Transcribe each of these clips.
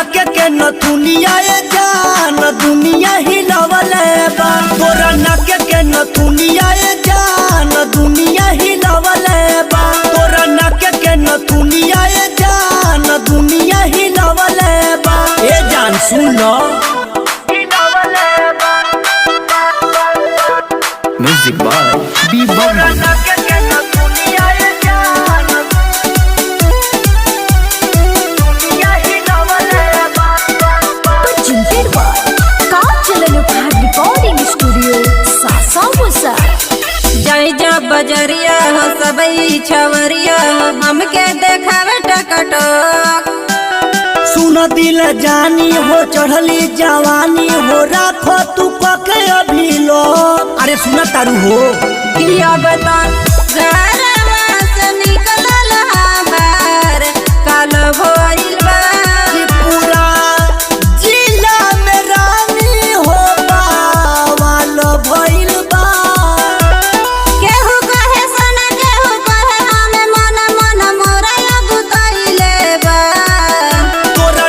नाके के नथुनिया ए जान दुनिया हिलावले बा। तोरा नाके के नथुनिया ए जान दुनिया हिलावले बा। तोरा नाके के नथुनिया ए जान दुनिया हिलावले बा। ए जान सुनो म्यूजिक बाय बी बजरिया हो सबई छवरिया हमके देखावे टकटक। सुन दिल जानी हो चढ़ली जवानी हो राखो तू कके अभी लो। अरे सुना तारू हो किया बता घरवा से निकलल हमार काल भइल बा। पूरा जिला में रानी हो बावल भइल बा। केहू कहे सना केहू कहे हमें मन मन मोरा गुतइले बा। तोरा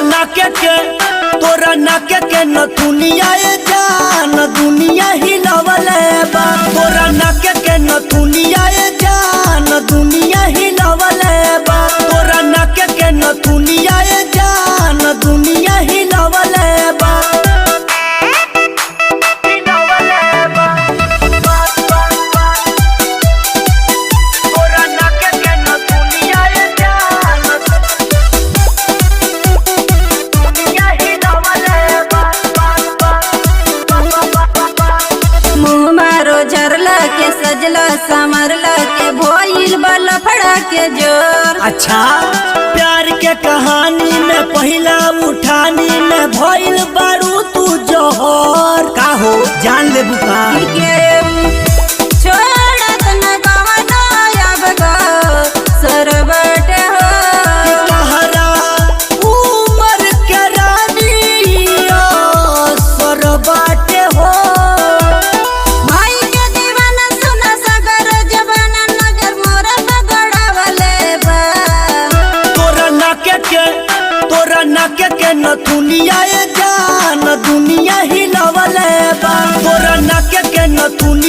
नाके के नथुनिया ए जान दुनिया हिलावले बा। तोरा नाके के नथुनिया ए जान दुनिया हिलावले बा। तोरा नाके के नथुनिया ए जान दुनिया हिलावले बा। तोरा नाके के नथुनिया ए जान दुनिया हिलावले बा। मुँह मारो झरला के सजला समरला के भइल बा लफड़ा के जोर। अच्छा प्यार के कहानी में पहला उठानी में भइल बारू तू जोहर का हो जान ले बुका। छोड़त न कवनो अब गो सरबट हो। तहरा उमर के रानी सरबाटे हो। भाई के दीवाना सुना सगर जबाना नजर मोर बगड़ावले बा। तोरा नाके के नथुनिया ए जान दुनिया हिलावले बा। तोरा नाके के नथुनिया